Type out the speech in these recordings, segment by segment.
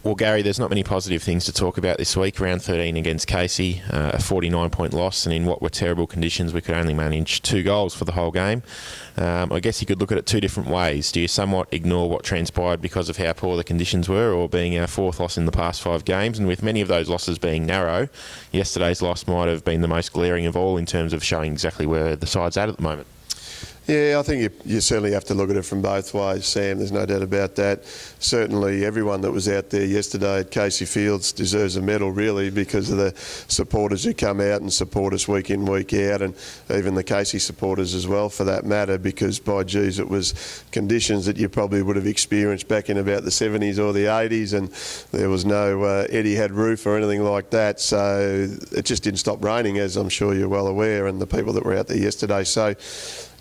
Well, Gary, there's not many positive things to talk about this week. Round 13 against Casey, a 49-point loss, and in what were terrible conditions, we could only manage 2 goals for the whole game. I guess you could look at it 2 different ways. Do you somewhat ignore what transpired because of how poor the conditions were, or being our 4th loss in the past 5 games? And with many of those losses being narrow, yesterday's loss might have been the most glaring of all in terms of showing exactly where the side's at the moment. Yeah, I think you certainly have to look at it from both ways, Sam. There's no doubt about that. Certainly everyone that was out there yesterday at Casey Fields deserves a medal, really, because of the supporters who come out and support us week in, week out, and even the Casey supporters as well, for that matter, because, by geez, it was conditions that you probably would have experienced back in about the 70s or the 80s, and there was no Etihad roof or anything like that, so it just didn't stop raining, as I'm sure you're well aware, and the people that were out there yesterday. So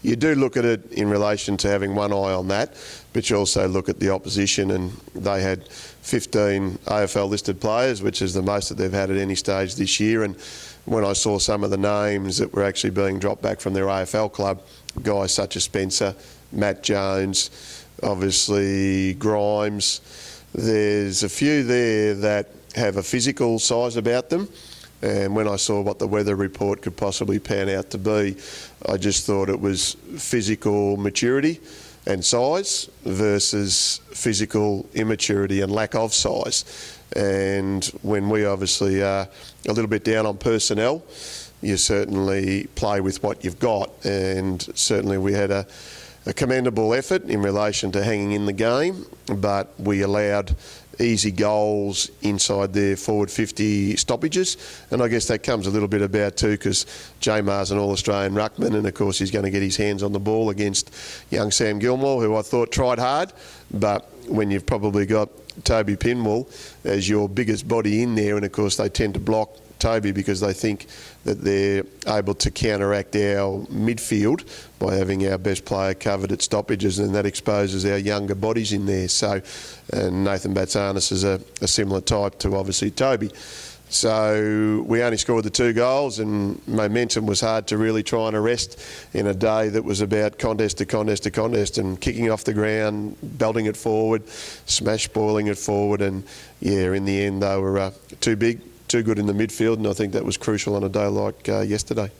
you do look at it in relation to having one eye on that, but you also look at the opposition, and they had 15 AFL listed players, which is the most that they've had at any stage this year. And when I saw some of the names that were actually being dropped back from their AFL club, guys such as Spencer, Matt Jones, obviously Grimes, there's a few there that have a physical size about them. And when I saw what the weather report could possibly pan out to be, I just thought it was physical maturity and size versus physical immaturity and lack of size. And when we obviously are a little bit down on personnel, you certainly play with what you've got. And certainly we had a commendable effort in relation to hanging in the game, but we allowed easy goals inside their forward 50 stoppages, and I guess that comes a little bit about too, because J-Mar's an All-Australian ruckman, and of course he's going to get his hands on the ball against young Sam Gilmore, who I thought tried hard, but when you've probably got Toby Pinwell as your biggest body in there, and of course they tend to block Toby because they think that they're able to counteract our midfield by having our best player covered at stoppages, and that exposes our younger bodies in there. So, and Nathan Batsanis is a similar type to obviously Toby. So we only scored the 2 goals, and momentum was hard to really try and arrest in a day that was about contest to contest to contest, and kicking off the ground, belting it forward, smash spoiling it forward, and yeah, in the end they were too big, too good in the midfield, and I think that was crucial on a day like yesterday.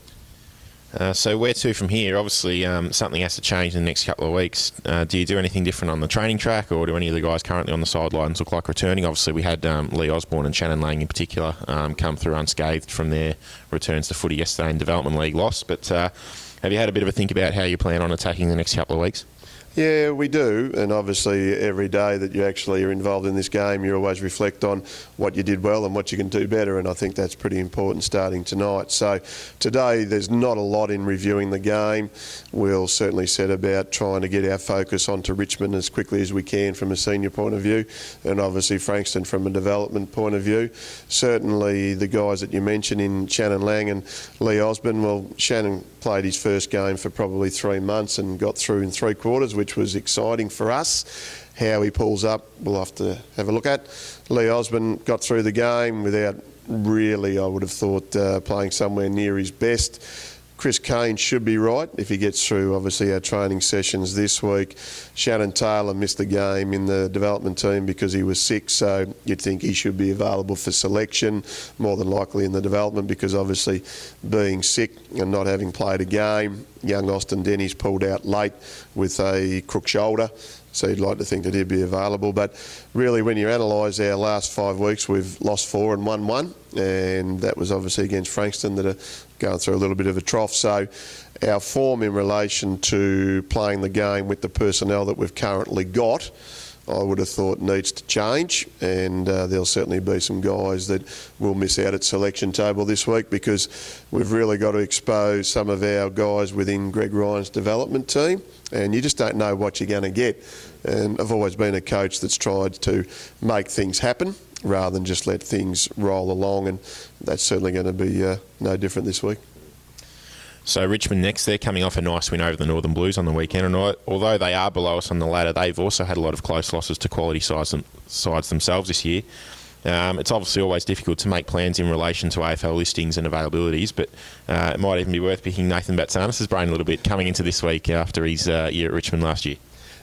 So where to from here? Obviously, something has to change in the next couple of weeks. Do you do anything different on the training track, or do any of the guys currently on the sidelines look like returning? Obviously, we had Lee Osborne and Shannon Lang in particular come through unscathed from their returns to footy yesterday in Development League loss. But have you had a bit of a think about how you plan on attacking the next couple of weeks? Yeah, we do, and obviously every day that you actually are involved in this game, you always reflect on what you did well and what you can do better, and I think that's pretty important starting tonight. So today there's not a lot in reviewing the game. We'll certainly set about trying to get our focus onto Richmond as quickly as we can from a senior point of view, and obviously Frankston from a development point of view. Certainly the guys that you mentioned in Shannon Lang and Lee Osborne, well, Shannon played his first game for probably 3 months and got through in 3 quarters, which was exciting for us. How he pulls up, we'll have to have a look at. Lee Osborne got through the game without really, I would have thought, playing somewhere near his best. Chris Kane should be right if he gets through, obviously, our training sessions this week. Shannon Taylor missed the game in the development team because he was sick, so you'd think he should be available for selection, more than likely in the development, because obviously being sick and not having played a game, young Austin Denny's pulled out late with a crook shoulder, so you'd like to think that he'd be available. But really, when you analyse our last 5 weeks, we've lost 4 and won 1, and that was obviously against Frankston that are going through a little bit of a trough. So our form in relation to playing the game with the personnel that we've currently got, I would have thought needs to change, and there'll certainly be some guys that will miss out at selection table this week, because we've really got to expose some of our guys within Greg Ryan's development team, and you just don't know what you're going to get. And I've always been a coach that's tried to make things happen rather than just let things roll along, and that's certainly going to be no different this week. So Richmond next, they're coming off a nice win over the Northern Blues on the weekend, and although they are below us on the ladder, they've also had a lot of close losses to quality sides themselves this year. It's obviously always difficult to make plans in relation to AFL listings and availabilities, but it might even be worth picking Nathan Batsanis' brain a little bit coming into this week after his year at Richmond last year.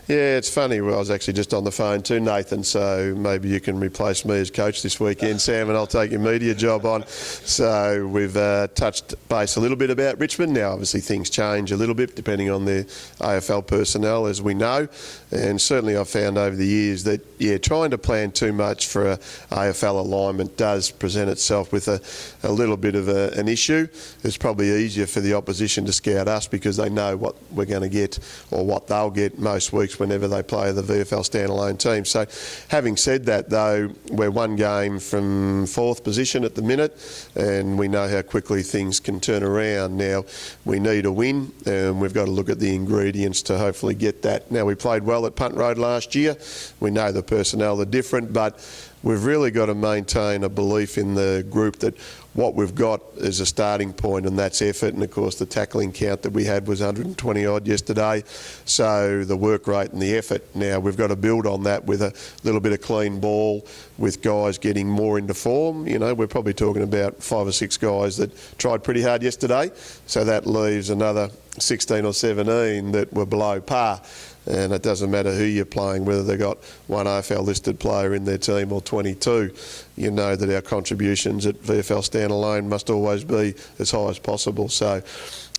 Yeah, it's funny. Well, I was actually just on the phone to Nathan, so maybe you can replace me as coach this weekend, Sam, and I'll take your media job on. So we've touched base a little bit about Richmond. Now, obviously, things change a little bit depending on the AFL personnel, as we know. And certainly I've found over the years that, trying to plan too much for a AFL alignment does present itself with a little bit of an issue. It's probably easier for the opposition to scout us because they know what we're going to get or what they'll get most weeks whenever they play the VFL standalone team. So having said that, though, we're one game from 4th position at the minute, and we know how quickly things can turn around. Now, we need a win, and we've got to look at the ingredients to hopefully get that. Now, we played well at Punt Road last year. We know the personnel are different, but we've really got to maintain a belief in the group that what we've got is a starting point, and that's effort. And of course, the tackling count that we had was 120 odd yesterday. So the work rate and the effort. Now we've got to build on that with a little bit of clean ball, with guys getting more into form. You know, we're probably talking about 5 or 6 guys that tried pretty hard yesterday. So that leaves another 16 or 17 that were below par. And it doesn't matter who you're playing, whether they've got one AFL listed player in their team or 22. You know that our contributions at VFL standalone must always be as high as possible. So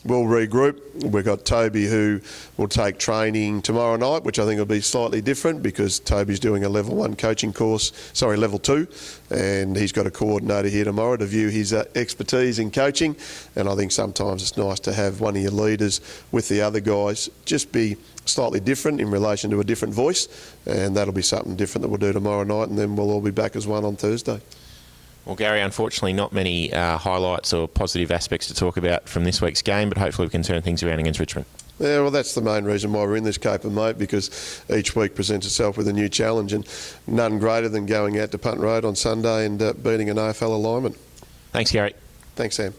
we'll regroup. We've got Toby, who will take training tomorrow night, which I think will be slightly different because Toby's doing a level 1 coaching course, level 2, and he's got a coordinator here tomorrow to view his expertise in coaching. And I think sometimes it's nice to have one of your leaders with the other guys just be slightly different in relation to a different voice, and that'll be something different that we'll do tomorrow night, and then we'll all be back as one on Thursday. Well, Gary, unfortunately not many highlights or positive aspects to talk about from this week's game, but hopefully we can turn things around against Richmond. Yeah, well, that's the main reason why we're in this caper, mate, because each week presents itself with a new challenge, and none greater than going out to Punt Road on Sunday and beating an AFL alignment. Thanks, Gary. Thanks, Sam.